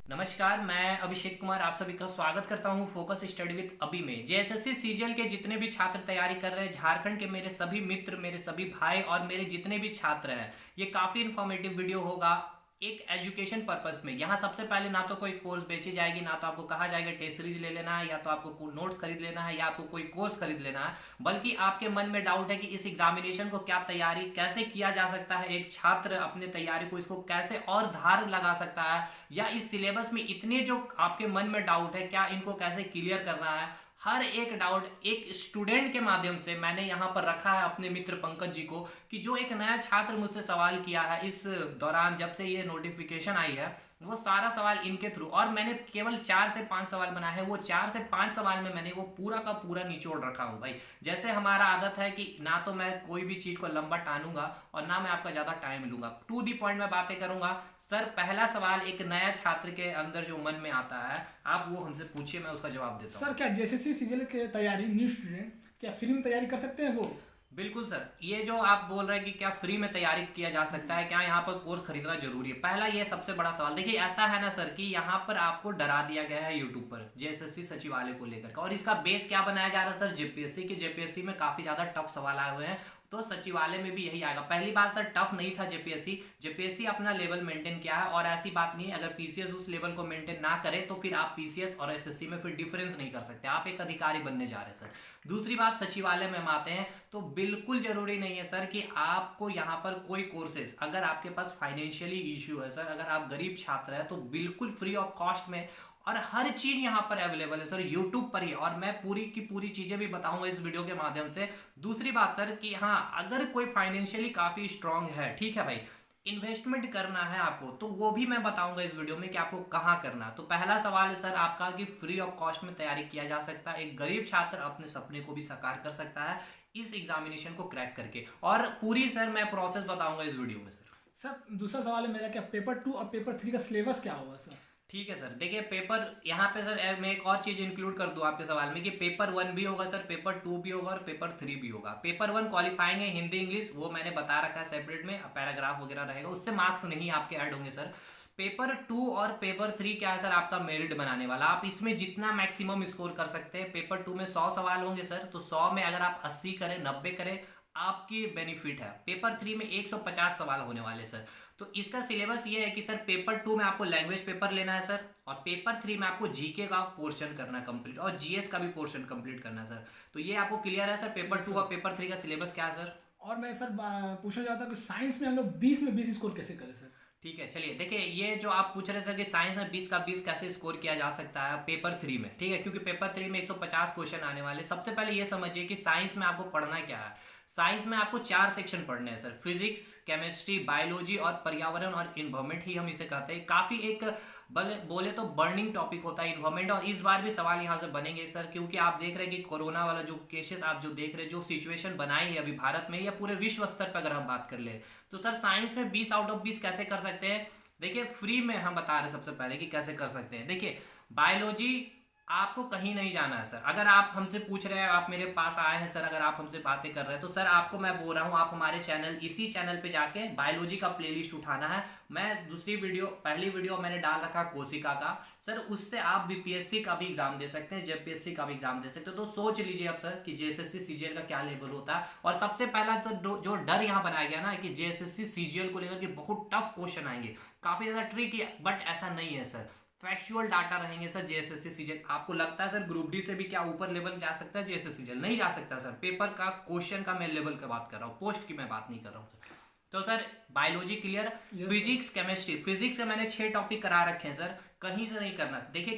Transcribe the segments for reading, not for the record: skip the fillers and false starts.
नमस्कार, मैं अभिषेक कुमार आप सभी का स्वागत करता हूं फोकस स्टडी विद अभी में। जेएसएससी सीजीएल के जितने भी छात्र तैयारी कर रहे हैं, झारखंड के मेरे सभी मित्र, मेरे सभी भाई और मेरे जितने भी छात्र हैं, ये काफ़ी इन्फॉर्मेटिव वीडियो होगा एक एजुकेशन पर्पस में। यहाँ सबसे पहले ना तो कोई कोर्स बेची जाएगी, ना तो आपको कहा जाएगा टेस्ट सीरीज ले लेना है, या तो आपको नोट्स खरीद लेना है, या आपको कोई कोर्स खरीद लेना है, बल्कि आपके मन में डाउट है कि इस एग्जामिनेशन को क्या तैयारी कैसे किया जा सकता है, एक छात्र अपने तैयारी को इसको कैसे और धार लगा सकता है, या इस सिलेबस में इतने जो आपके मन में डाउट है क्या इनको कैसे क्लियर करना है। हर एक डाउट एक स्टूडेंट के माध्यम से मैंने यहाँ पर रखा है अपने मित्र पंकज जी को, कि जो एक नया छात्र मुझसे सवाल किया है इस दौरान, जब से ये नोटिफिकेशन आई है, वो सारा सवाल इनके थ्रू, और मैंने केवल 4 से 5 सवाल बनाए हैं। वो 4 से 5 सवाल में मैंने वो पूरा का पूरा निचोड़ रखा हूँ भाई। जैसे हमारा आदत है कि ना तो मैं कोई भी चीज को लंबा टानूंगा और ना मैं आपका ज्यादा टाइम लूंगा, टू दी पॉइंट में बातें करूंगा। सर, पहला सवाल एक नया छात्र के अंदर जो मन में आता है, आप वो हमसे पूछिए, मैं उसका जवाब देता हूँ। सर, क्या जेएसएससी सीजीएल की तैयारी न्यू स्टूडेंट क्या फ्री में तैयारी कर सकते हैं वो? बिल्कुल सर, ये जो आप बोल रहे हैं कि क्या फ्री में तैयारी किया जा सकता है, क्या यहाँ पर कोर्स खरीदना जरूरी है, पहला ये सबसे बड़ा सवाल। देखिए, ऐसा है ना सर कि यहाँ पर आपको डरा दिया गया है यूट्यूब पर जेएसएससी सचिवालय को लेकर, और इसका बेस क्या बनाया जा रहा है सर, जेपीएससी की। जेपीएससी में काफी ज्यादा टफ सवाल आए हुए हैं, तो सचिवालय में भी यही आएगा। पहली बात सर, टफ नहीं था जेपीएससी। जेपीएससी अपना लेवल मेंटेन किया है, और ऐसी बात नहीं है अगर पीसीएस उस लेवल को मेंटेन ना करे तो फिर आप पीसीएस और एसएससी में फिर डिफरेंस नहीं कर सकते, आप एक अधिकारी बनने जा रहे हैं सर। दूसरी बात, सचिवालय में हम आते हैं तो बिल्कुल जरूरी नहीं है सर कि आपको यहाँ पर कोई कोर्सेज, अगर आपके पास फाइनेंशियली इश्यू है सर, अगर आप गरीब छात्र है, तो बिल्कुल फ्री ऑफ कॉस्ट में और हर चीज यहाँ पर अवेलेबल है सर, यूट्यूब पर ही, और मैं पूरी की पूरी चीजें भी बताऊंगा इस वीडियो के माध्यम से। दूसरी बात सर कि हाँ, अगर कोई फाइनेंशियली काफी स्ट्रांग है, ठीक है भाई, इन्वेस्टमेंट करना है आपको, तो वो भी मैं बताऊंगा इस वीडियो में कि आपको कहाँ करना है। तो पहला सवाल है सर आपका कि फ्री ऑफ कॉस्ट में तैयारी किया जा सकता है, एक गरीब छात्र अपने सपने को भी साकार कर सकता है इस एग्जामिनेशन को क्रैक करके, और पूरी सर मैं प्रोसेस बताऊंगा इस वीडियो में सर। सर, दूसरा सवाल है मेरा, क्या पेपर 2 और पेपर 3 का सिलेबस क्या होगा सर? ठीक है सर, देखिए पेपर यहाँ पे सर मैं एक और चीज इंक्लूड कर दूं आपके सवाल में कि पेपर 1 भी होगा सर, पेपर 2 भी होगा और पेपर 3 भी होगा। पेपर 1 क्वालिफाइंग है हिंदी इंग्लिश, वो मैंने बता रखा है सेपरेट में, पैराग्राफ वगैरह रहेगा, उससे मार्क्स नहीं आपके ऐड होंगे सर। पेपर 2 और पेपर 3 क्या है सर, आपका मेरिट बनाने वाला, आप इसमें जितना मैक्सिमम स्कोर कर सकते हैं। पेपर 2 में 100 सवाल होंगे सर, तो 100 में अगर आप 80 करें, 90 करें, आपकी बेनिफिट है। पेपर 3 में 150 सवाल होने वाले सर। तो इसका सिलेबस ये है कि सर पेपर 2 में आपको लैंग्वेज पेपर लेना है सर, और पेपर 3 में आपको जीके का पोर्शन करना कंप्लीट, और जीएस का भी पोर्शन कंप्लीट करना है सर। तो ये आपको क्लियर है सर, पेपर 2 और पेपर 3 का सिलेबस क्या है सर? और मैं सर पूछना चाहता हूँ कि साइंस में हम लोग 20 में 20 स्कोर कैसे करें सर? ठीक है, चलिए देखिए, ये जो आप पूछ रहे थे कि साइंस में 20 का 20 कैसे स्कोर किया जा सकता है पेपर 3 में, ठीक है, क्योंकि पेपर 3 में 150 क्वेश्चन आने वाले। सबसे पहले ये समझिए कि साइंस में आपको पढ़ना क्या है। साइंस में आपको 4 सेक्शन पढ़ने हैं सर, फिजिक्स, केमिस्ट्री, बायोलॉजी और पर्यावरण और इन्वायरमेंट ही हम इसे कहते हैं। काफी एक बोले तो बर्निंग टॉपिक होता है इन्वायरमेंट, और इस बार भी सवाल यहाँ से बनेंगे सर, क्योंकि आप देख रहे हैं कि कोरोना वाला जो केसेस आप जो देख रहे हैं, जो सिचुएशन बनाई है अभी भारत में या पूरे विश्व स्तर पर अगर हम बात कर ले, तो सर साइंस में 20 आउट ऑफ 20 कैसे कर सकते हैं। देखिए, फ्री में हम बता रहे हैं सबसे पहले कि कैसे कर सकते हैं। देखिए, बायोलॉजी आपको कहीं नहीं जाना है सर। अगर आप हमसे पूछ रहे हैं, आप मेरे पास आए हैं सर, अगर आप हमसे बातें कर रहे हैं, तो सर आपको मैं बोल रहा हूँ, आप हमारे चैनल, इसी चैनल पे जाके बायोलॉजी का प्लेलिस्ट उठाना है। मैं दूसरी वीडियो, पहली वीडियो मैंने डाल रखा कोशिका का सर, उससे आप बीपीएससी का भी एग्जाम दे सकते हैं, जेपीएससी का भी एग्जाम दे सकते हैं। तो सोच लीजिए अब सर कि जेएसएससी सीजीएल का क्या लेवल होता है। और सबसे पहला जो डर यहाँ बनाया गया ना कि जेएसएससी सीजीएल को लेकर के बहुत टफ क्वेश्चन आएंगे, काफी ज्यादा ट्रिकी, बट ऐसा नहीं है सर, फैक्चुअल डाटा रहेंगे सर। जेएसएससी सीजीएल, आपको लगता है सर ग्रुप डी से भी क्या ऊपर लेवल जा सकता है जेएसएससी सीजीएल? नहीं जा सकता सर। पेपर का क्वेश्चन का मैं लेवल की बात कर रहा हूँ, पोस्ट की मैं बात नहीं कर रहा हूँ सर। तो sir biology clear, physics, chemistry, physics से मैंने 6 टॉपिक करा रखे हैं सर, कहीं से नहीं करना। देखिए,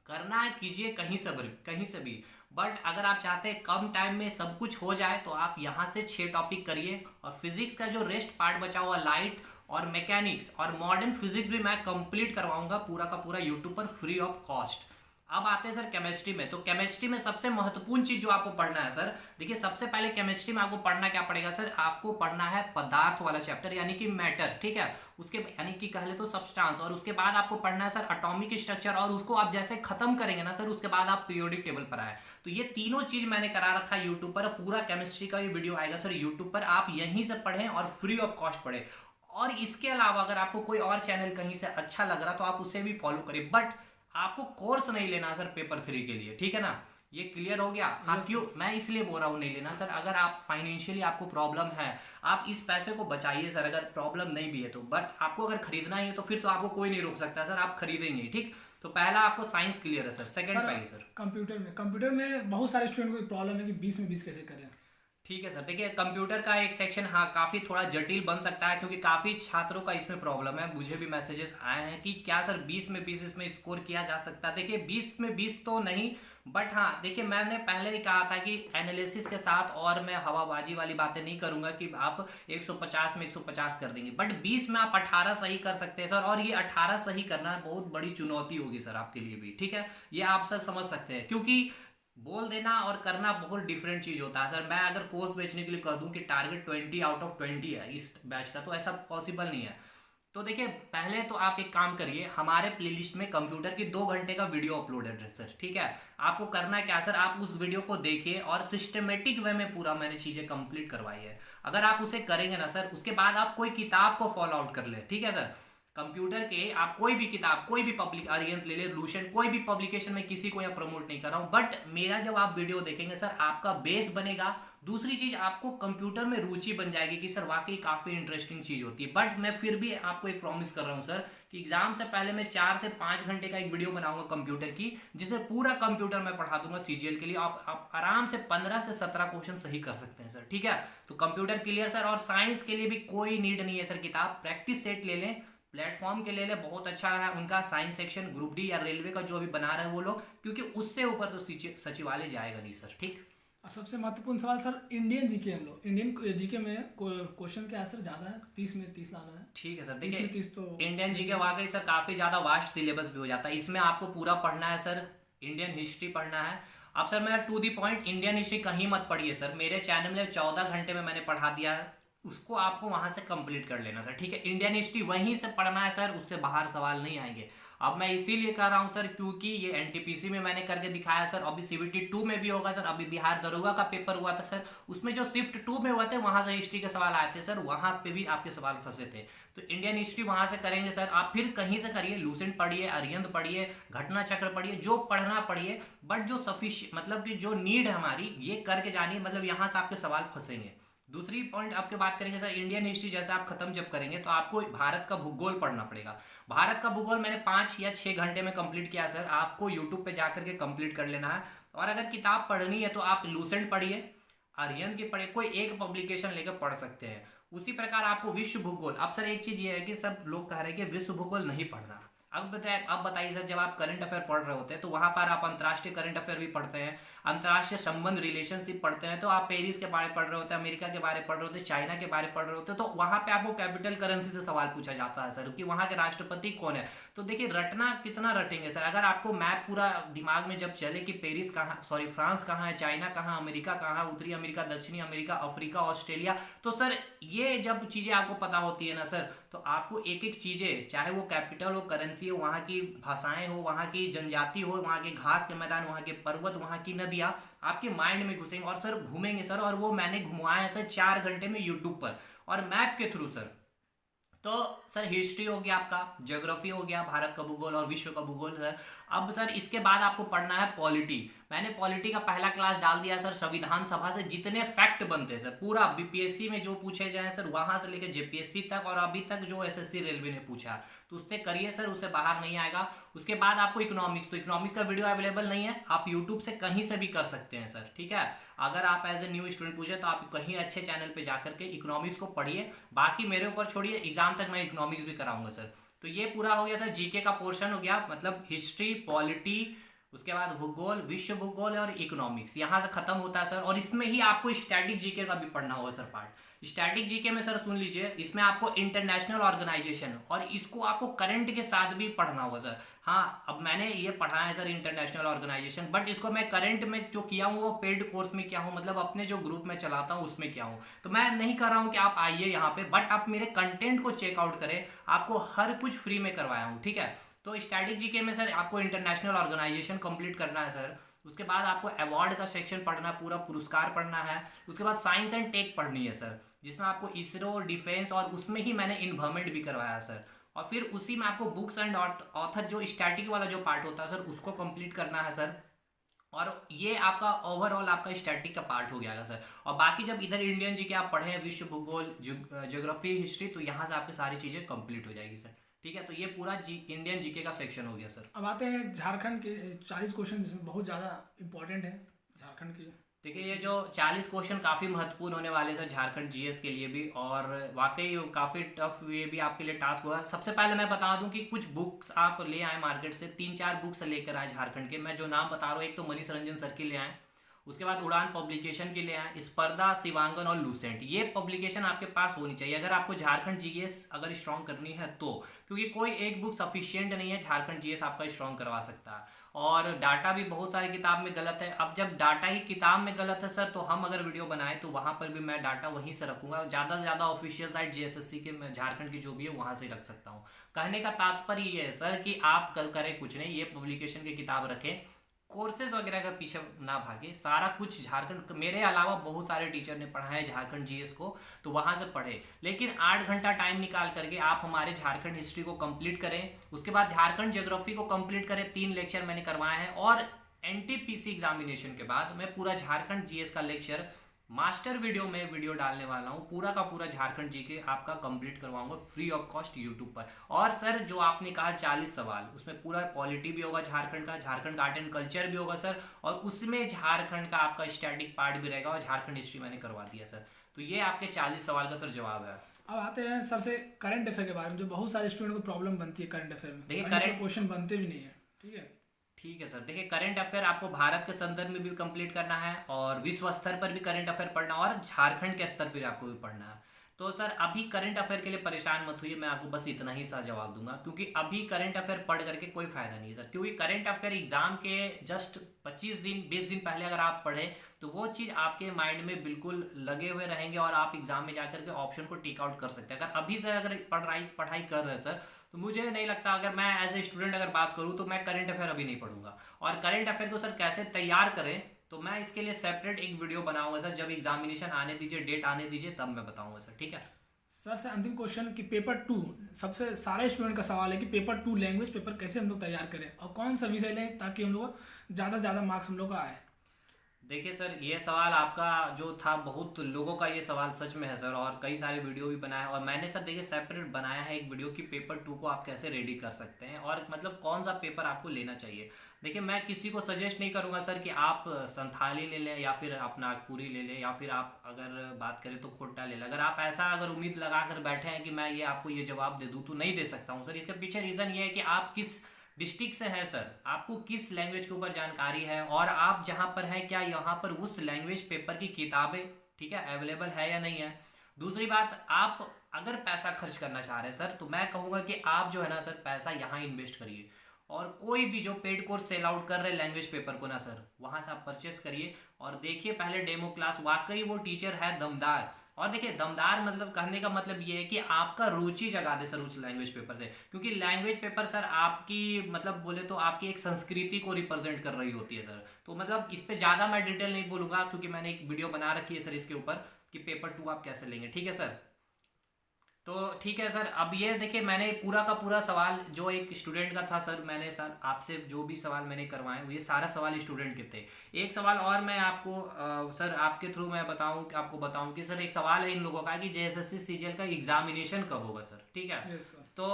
करना है कीजिए कहीं से भी, बट अगर आप चाहते हैं कम टाइम में सब कुछ हो जाए तो आप यहाँ से 6 टॉपिक करिए। और फिजिक्स का जो रेस्ट पार्ट बचा हुआ, लाइट और मैकेनिक्स और मॉडर्न फिजिक्स भी मैं कंप्लीट करवाऊंगा पूरा का पूरा यूट्यूब पर फ्री ऑफ कॉस्ट। अब आते हैं सर केमिस्ट्री में। तो केमिस्ट्री में सबसे महत्वपूर्ण चीज जो आपको पढ़ना है सर, देखिए सबसे पहले केमिस्ट्री में आपको पढ़ना क्या पड़ेगा सर, आपको पढ़ना है पदार्थ वाला चैप्टर, यानी कि मैटर, ठीक है, उसके यानी कि कह ले तो सब्सटेंस, और उसके बाद आपको पढ़ना है सर एटॉमिक स्ट्रक्चर, और उसको आप जैसे खत्म करेंगे ना सर, उसके बाद आप पीरियोडिक टेबल पर आए। तो ये तीनों चीज मैंने करा रखा है यूट्यूब पर, पूरा केमिस्ट्री का ये वीडियो आएगा सर यूट्यूब पर, आप यहीं से पढ़ें और फ्री ऑफ कॉस्ट पढ़े। और इसके अलावा अगर आपको कोई और चैनल कहीं से अच्छा लग रहा तो आप उसे भी फॉलो करिए, बट आपको कोर्स नहीं लेना सर पेपर 3 के लिए, ठीक है ना। ये क्लियर हो गया। हाँ, यस क्यों मैं इसलिए बोल रहा हूँ नहीं लेना सर, अगर आप फाइनेंशियली आपको प्रॉब्लम है, आप इस पैसे को बचाइए सर, अगर प्रॉब्लम नहीं भी है तो। बट आपको अगर खरीदना ही है तो फिर तो आपको कोई नहीं रोक सकता सर, आप खरीदेंगे, ठीक। तो पहला आपको साइंस क्लियर है सर, सेकंड सर। पाइए सर। कंप्यूटर में बहुत सारे स्टूडेंट को प्रॉब्लम है कि 20 में 20 कैसे करें। ठीक है सर, देखिए कंप्यूटर का एक सेक्शन हाँ काफ़ी थोड़ा जटिल बन सकता है, क्योंकि काफ़ी छात्रों का इसमें प्रॉब्लम है। मुझे भी मैसेजेस आए हैं कि क्या सर 20 में 20 इसमें स्कोर किया जा सकता है। देखिए 20 में 20 तो नहीं, बट हाँ देखिए मैंने पहले ही कहा था कि एनालिसिस के साथ, और मैं हवाबाजी वाली बातें नहीं करूंगा कि आप 150 में 150 कर देंगे, बट 20 में आप 18 सही कर सकते हैं सर। और ये 18 सही करना बहुत बड़ी चुनौती होगी सर आपके लिए भी, ठीक है। ये आप सर समझ सकते हैं, क्योंकि बोल देना और करना बहुत डिफरेंट चीज होता है सर। मैं अगर कोर्स बेचने के लिए कह दूं कि टारगेट 20 आउट ऑफ 20 है इस बैच का, तो ऐसा पॉसिबल नहीं है। तो देखिए पहले तो आप एक काम करिए, हमारे प्लेलिस्ट में कंप्यूटर की 2 घंटे का वीडियो अपलोडेड है सर, ठीक है। आपको करना क्या सर, आप उस वीडियो को देखिए और सिस्टमेटिक वे में पूरा मैंने चीजें कंप्लीट करवाई है। अगर आप उसे करेंगे ना सर, उसके बाद आप कोई किताब को फॉलो आउट कर ले, ठीक है सर। कंप्यूटर के आप कोई भी किताब, कोई भी पब्लिक, आर्यंत ले ले, लूसेंट, कोई भी पब्लिकेशन में किसी को यहाँ प्रमोट नहीं कर रहा हूँ, बट मेरा जब आप वीडियो देखेंगे सर आपका बेस बनेगा। दूसरी चीज आपको कंप्यूटर में रुचि बन जाएगी कि सर वाकई काफी इंटरेस्टिंग चीज होती है। बट मैं फिर भी आपको एक प्रॉमिस कर रहा हूँ सर कि एग्जाम से पहले मैं 4 से 5 घंटे का एक वीडियो बनाऊंगा कंप्यूटर की, जिसमें पूरा कंप्यूटर मैं पढ़ा दूंगा सीजीएल के लिए। आप आराम से 15 से 17 क्वेश्चन सही कर सकते हैं सर, ठीक है। तो कंप्यूटर क्लियर सर। और साइंस के लिए भी कोई नीड नहीं है सर किताब, प्रैक्टिस सेट ले लें, प्लेटफॉर्म के लिए बहुत अच्छा है उनका साइंस सेक्शन, ग्रुप डी या रेलवे का जो अभी बना रहे हैं वो लोग, क्योंकि उससे ऊपर तो सचिवालय जाएगा नहीं सर, ठीक। और सबसे महत्वपूर्ण सवाल सर, इंडियन जीके, हम लोग इंडियन जीके में क्वेश्चन क्या है सर, ज़्यादा है, 30 में 30 लाना है। ठीक है सर, 30 देखिए में 30 तो इंडियन जीके वाकई सर काफ़ी ज़्यादा वास्ट सिलेबस भी हो जाता है। इसमें आपको पूरा पढ़ना है सर, इंडियन हिस्ट्री पढ़ना है। अब सर मैं to the point, Indian history कहीं मत पढ़िए सर, मेरे चैनल में 14 घंटे में मैंने पढ़ा दिया है, उसको आपको वहां से कंप्लीट कर लेना सर, ठीक है। इंडियन हिस्ट्री वहीं से पढ़ना है सर, उससे बाहर सवाल नहीं आएंगे। अब मैं इसीलिए कर रहा हूं सर क्योंकि ये एनटीपीसी में मैंने करके दिखाया सर, अभी सीबीटी 2 में भी होगा सर। अभी बिहार दरोगा का पेपर हुआ था सर, उसमें जो शिफ्ट 2 में हुआ थे वहां से हिस्ट्री के सवाल आए थे सर, वहां पे भी आपके सवाल फंसे थे। तो इंडियन हिस्ट्री वहां से करेंगे सर। आप फिर कहीं से करिए, लूसेंट पढ़िए, अरिहंत पढ़िए, घटना चक्र पढ़िए, जो पढ़ना पढ़िए, बट जो सफिशिएंट मतलब कि जो नीड है हमारी ये करके जानिए, मतलब यहाँ से आपके सवाल फंसेंगे। दूसरी पॉइंट आपके बात करेंगे सर, इंडियन हिस्ट्री जैसे आप खत्म जब करेंगे तो आपको भारत का भूगोल पढ़ना पड़ेगा। भारत का भूगोल मैंने 5 या 6 घंटे में कंप्लीट किया सर, आपको यूट्यूब पे जाकर के कंप्लीट कर लेना है। और अगर किताब पढ़नी है तो आप लूसेंट पढ़िए, आर्यन की पढ़िए, कोई एक पब्लिकेशन लेकर पढ़ सकते हैं। उसी प्रकार आपको विश्व भूगोल, अब सर एक चीज ये है कि सब लोग कह रहे हैं कि विश्व भूगोल नहीं पढ़ना। अब बताइए सर, जब आप करंट अफेयर पढ़ रहे होते हैं तो वहां पर आप अंतर्राष्ट्रीय करंट अफेयर भी पढ़ते हैं, अंतर्राष्ट्रीय संबंध रिलेशनशिप पढ़ते हैं, तो आप पेरिस के बारे में पढ़ रहे होते हैं, अमेरिका के बारे में पढ़ रहे होते हैं, चाइना के बारे में पढ़ रहे होते हैं, तो वहां पे आपको कैपिटल करेंसी से सवाल पूछा जाता है सर कि वहां के राष्ट्रपति कौन है। तो देखिए रटना कितना रटेंगे सर, अगर आपको मैप पूरा दिमाग में जब चले कि पेरिस कहाँ, सॉरी फ्रांस कहाँ है, चाइना कहाँ, अमेरिका कहाँ, उत्तरी अमेरिका, दक्षिणी अमेरिका, अफ्रीका, ऑस्ट्रेलिया, तो सर ये जब चीजें आपको पता होती है ना सर, तो आपको एक एक चीजें, चाहे वो कैपिटल हो, करेंसी हो, वहां की भाषाएं हो, वहां की जनजाति हो, वहां के घास के मैदान, वहां के पर्वत, वहां की नदियां आपके माइंड में घुसेंगे और सर घूमेंगे सर। और वो मैंने घुमाया है सर 4 घंटे में यूट्यूब पर और मैप के थ्रू सर। तो सर हिस्ट्री हो गया आपका, ज्योग्राफी हो गया, भारत का भूगोल और विश्व का भूगोल सर। अब सर इसके बाद आपको पढ़ना है पॉलिटी। मैंने पॉलिटी का पहला क्लास डाल दिया सर, संविधान सभा से जितने फैक्ट बनते हैं सर, पूरा बीपीएससी में जो पूछे गए हैं सर वहां से लेकर जेपीएससी तक, और अभी तक जो एसएससी रेलवे ने पूछा, तो उससे करिए सर, उससे बाहर नहीं आएगा। उसके बाद आपको इकोनॉमिक्स, तो इकोनॉमिक्स का वीडियो अवेलेबल नहीं है, आप यूट्यूब से कहीं से भी कर सकते हैं सर, ठीक है। अगर आप एज ए न्यू स्टूडेंट पूछे तो आप कहीं अच्छे चैनल पे जाकर के इकोनॉमिक्स को पढ़िए, बाकी मेरे ऊपर छोड़िए, एग्जाम तक मैं इकोनॉमिक्स भी कराऊंगा सर। तो ये पूरा हो गया सर, जीके का पोर्शन हो गया, मतलब हिस्ट्री, पॉलिटी, उसके बाद भूगोल, विश्व भूगोल और इकोनॉमिक्स, यहाँ से खत्म होता है सर। और इसमें ही आपको स्टैटिक जीके का भी पढ़ना होगा सर पार्ट। स्टैटिक जीके में सर सुन लीजिए, इसमें आपको इंटरनेशनल ऑर्गेनाइजेशन और इसको आपको करंट के साथ भी पढ़ना होगा सर। हाँ, अब मैंने ये पढ़ा है सर इंटरनेशनल ऑर्गेनाइजेशन, बट इसको मैं करंट में जो किया हूँ वो पेड कोर्स में किया हूँ, मतलब अपने जो ग्रुप में चलाता हूँ उसमें किया हूँ। तो मैं नहीं कर रहा हूँ कि आप आइए यहाँ पे, बट आप मेरे कंटेंट को चेकआउट करें, आपको हर कुछ फ्री में करवाया हूँ, ठीक है। तो स्टैटिक जीके में सर आपको इंटरनेशनल ऑर्गेनाइजेशन कंप्लीट करना है सर। उसके बाद आपको अवार्ड का सेक्शन पढ़ना, पूरा पुरस्कार पढ़ना है। उसके बाद साइंस एंड टेक पढ़नी है सर। जिसमें आपको इसरो, डिफेंस और उसमें ही मैंने इन्वायरमेंट भी करवाया सर। और फिर उसी में आपको बुक्स एंड ऑथर जो स्टैटिक वाला जो पार्ट होता है सर उसको कंप्लीट करना है सर। और ये आपका ओवरऑल आपका स्टैटिक का पार्ट हो गया सर। और बाकी जब इधर इंडियन जी के आप पढ़ें, विश्व भूगोल, ज्योग्राफी, हिस्ट्री, तो यहाँ से आपकी सारी चीज़ें कंप्लीट हो जाएगी सर। ठीक है, तो ये पूरा इंडियन जीके का सेक्शन हो गया सर। अब आते हैं झारखंड के 40 क्वेश्चन जिसमें बहुत ज़्यादा इंपॉर्टेंट है झारखंड की। देखिए ये जो 40 क्वेश्चन काफ़ी महत्वपूर्ण होने वाले सर झारखंड जीएस के लिए भी, और वाकई काफ़ी टफ ये भी आपके लिए टास्क हुआ। सबसे पहले मैं बता दूं कि कुछ बुक्स आप ले आए मार्केट से, 3-4 बुक्स लेकर आए झारखंड के। मैं जो नाम बता रहा हूँ, एक तो मनीष रंजन सर के ले आए, उसके बाद उड़ान पब्लिकेशन के ले आए, स्पर्धा, शिवांगन और लूसेंट। ये पब्लिकेशन आपके पास होनी चाहिए अगर आपको झारखंड जीएस अगर स्ट्रॉन्ग करनी है तो, क्योंकि कोई एक बुक सफिशियंट नहीं है झारखंड जीएस आपका स्ट्रॉन्ग करवा सकता है। और डाटा भी बहुत सारी किताब में गलत है। अब जब डाटा ही किताब में गलत है सर, तो हम अगर वीडियो बनाए तो वहां पर भी मैं डाटा वहीं से रखूंगा। ज़्यादा से ज़्यादा ऑफिशियल साइट जीएसएससी के झारखंड की जो भी है वहां से रख सकता हूँ। कहने का तात्पर्य ये है सर कि आप करें कुछ नहीं, ये पब्लिकेशन की किताब रखें, कोर्सेज वगैरह का पीछे ना भागे। सारा कुछ झारखंड, मेरे अलावा बहुत सारे टीचर ने पढ़ा है झारखंड जीएस को, तो वहां से पढ़े। लेकिन 8 घंटा टाइम निकाल करके आप हमारे झारखंड हिस्ट्री को कंप्लीट करें, उसके बाद झारखंड ज्योग्राफी को कंप्लीट करें। 3 लेक्चर मैंने करवाए हैं, और एनटीपीसी एग्जामिनेशन के बाद मैं पूरा झारखंड जीएस का लेक्चर मास्टर वीडियो में वीडियो डालने वाला हूँ। पूरा का पूरा झारखंड जीके आपका कंप्लीट करवाऊंगा फ्री ऑफ कॉस्ट यूट्यूब पर। और सर जो आपने कहा 40 सवाल, उसमें पूरा पॉलिटी भी होगा झारखंड का, झारखंड का आर्ट एंड कल्चर भी होगा सर, और उसमें झारखंड का आपका स्टैटिक पार्ट भी रहेगा, और झारखंड हिस्ट्री मैंने करवा दिया सर। तो ये आपके 40 सवाल का सर जवाब है। अब आते हैं सर से करंट अफेयर के बारे में, जो बहुत सारे स्टूडेंट को प्रॉब्लम बनती है करंट अफेयर में। देखिए करंट क्वेश्चन बनते भी नहीं है। ठीक है सर। देखिए करंट अफेयर आपको भारत के संदर्भ में भी कंप्लीट करना है, और विश्व स्तर पर भी करंट अफेयर पढ़ना, और झारखंड के स्तर पर आपको भी पढ़ना है। तो सर अभी करंट अफेयर के लिए परेशान मत हुई, मैं आपको बस इतना ही सा जवाब दूंगा, क्योंकि अभी करंट अफेयर पढ़ करके कोई फायदा नहीं है सर। क्योंकि करंट अफेयर एग्जाम के जस्ट 25 दिन 20 दिन पहले अगर आप पढ़े तो वो चीज़ आपके माइंड में बिल्कुल लगे हुए रहेंगे, और आप एग्जाम में जाकर के ऑप्शन को टिक आउट कर सकते हैं। अगर अभी से अगर पढ़ाई कर रहे हैं सर, तो मुझे नहीं लगता, अगर मैं एज ए स्टूडेंट अगर बात करूँ तो मैं करंट अफेयर अभी नहीं पढ़ूंगा। और करंट अफेयर को सर कैसे तैयार करें, तो मैं इसके लिए सेपरेट एक वीडियो बनाऊंगा सर। जब एग्जामिनेशन आने दीजिए, डेट आने दीजिए, तब मैं बताऊंगा सर। ठीक है सर से अंतिम क्वेश्चन कि पेपर 2 सबसे सारे स्टूडेंट का सवाल है कि पेपर 2 लैंग्वेज पेपर कैसे हम लोग तैयार करें, और कौन सा विषय लें ताकि हम लोग ज़्यादा से ज़्यादा मार्क्स हम लोग का आए। देखिए सर, ये सवाल आपका जो था, बहुत लोगों का ये सवाल सच में है सर, और कई सारे वीडियो भी बनाए, और मैंने सर देखिए सेपरेट बनाया है एक वीडियो कि पेपर 2 को आप कैसे रेडी कर सकते हैं, और मतलब कौन सा पेपर आपको लेना चाहिए। देखिए मैं किसी को सजेस्ट नहीं करूंगा सर कि आप संथाली ले लें, या फिर आप नागपुरी ले लें, या फिर आप अगर बात करें तो खोटा ले लें। अगर आप ऐसा अगर उम्मीद लगा कर बैठे हैं कि मैं ये आपको ये जवाब दे दूँ, तो नहीं दे सकता हूँ सर। इसके पीछे रीज़न ये है कि आप किस डिस्ट्रिक्ट से है सर, आपको किस लैंग्वेज के ऊपर जानकारी है, और आप जहां पर हैं क्या यहाँ पर उस लैंग्वेज पेपर की किताबें ठीक है अवेलेबल है या नहीं है। दूसरी बात, आप अगर पैसा खर्च करना चाह रहे हैं सर, तो मैं कहूँगा कि आप जो है ना सर पैसा यहाँ इन्वेस्ट करिए, और कोई भी जो पेड कोर्स सेल आउट कर रहे लैंग्वेज पेपर को ना सर, वहाँ से आप परचेस करिए, और देखिए पहले डेमो क्लास, वाकई वो टीचर है दमदार। और देखिए दमदार मतलब कहने का मतलब ये है कि आपका रुचि जगा दे सर उस लैंग्वेज पेपर से, क्योंकि लैंग्वेज पेपर सर आपकी मतलब बोले तो आपकी एक संस्कृति को रिप्रेजेंट कर रही होती है सर। तो मतलब इस पे ज़्यादा मैं डिटेल नहीं बोलूँगा, क्योंकि मैंने एक वीडियो बना रखी है सर इसके ऊपर कि पेपर 2 आप कैसे लेंगे। ठीक है सर, तो ठीक है सर। अब ये देखिए मैंने पूरा का पूरा सवाल जो एक स्टूडेंट का था सर, मैंने सर आपसे जो भी सवाल मैंने करवाए वो ये सारा सवाल स्टूडेंट के थे। एक सवाल और मैं आपको सर आपके थ्रू मैं आपको बताऊं कि सर एक सवाल है इन लोगों का कि जेएसएससी सीजीएल का एग्जामिनेशन कब होगा सर। ठीक है तो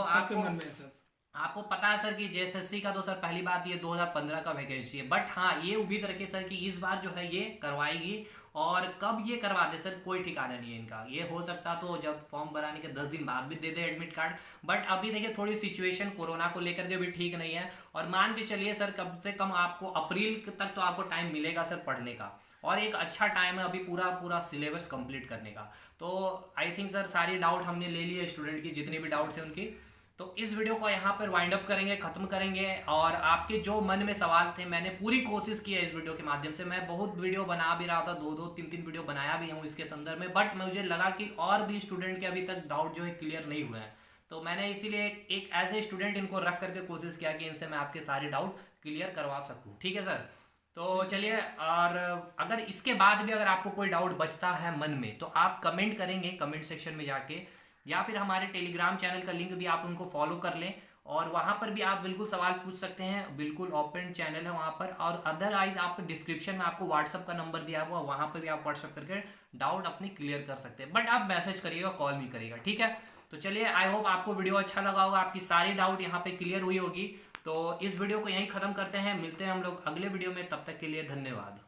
आपको पता है सर कि जेएसएससी का तो सर पहली बात ये 2015 का वैकेंसी है, बट हाँ ये उम्मीद रखे सर कि इस बार जो है ये करवाएगी, और कब ये करवा दे सर कोई ठिकाना नहीं है इनका। ये हो सकता तो जब फॉर्म भराने के 10 दिन बाद भी दे दे एडमिट कार्ड, बट अभी देखिए थोड़ी सिचुएशन कोरोना को लेकर के भी ठीक नहीं है, और मान के चलिए सर कम से कम आपको अप्रैल तक तो आपको टाइम मिलेगा सर पढ़ने का, और एक अच्छा टाइम है अभी पूरा सिलेबस कंप्लीट करने का। तो आई थिंक सर सारी डाउट हमने ले लिए स्टूडेंट की, जितने भी डाउट थे उनकी। तो इस वीडियो को यहाँ पर वाइंड अप करेंगे, खत्म करेंगे, और आपके जो मन में सवाल थे मैंने पूरी कोशिश की है इस वीडियो के माध्यम से। मैं बहुत वीडियो बना भी रहा था, 2-2 3-3 वीडियो बनाया भी हूँ इसके संदर्भ में, बट मुझे लगा कि और भी स्टूडेंट के अभी तक डाउट जो है क्लियर नहीं हुए हैं, तो मैंने इसीलिए एक एज ए स्टूडेंट इनको रख करके कोशिश किया कि इनसे मैं आपके सारे डाउट क्लियर करवा सकूँ। ठीक है सर, तो चलिए, और अगर इसके बाद भी अगर आपको कोई डाउट बचता है मन में, तो आप कमेंट करेंगे कमेंट सेक्शन में जाके, या फिर हमारे टेलीग्राम चैनल का लिंक दिया, आप उनको फॉलो कर लें और वहाँ पर भी आप बिल्कुल सवाल पूछ सकते हैं, बिल्कुल ओपन चैनल है वहाँ पर। और अदरवाइज आप डिस्क्रिप्शन में आपको व्हाट्सअप का नंबर दिया हुआ, वहाँ पर भी आप व्हाट्सअप करके डाउट अपनी क्लियर कर सकते हैं, बट आप मैसेज करिएगा, कॉल नहीं करिएगा, ठीक है। तो चलिए, आई होप आपको वीडियो अच्छा लगा होगा, आपकी सारी डाउट यहाँ पे क्लियर हुई होगी। तो इस वीडियो को यहीं ख़त्म करते हैं, मिलते हैं हम लोग अगले वीडियो में, तब तक के लिए धन्यवाद।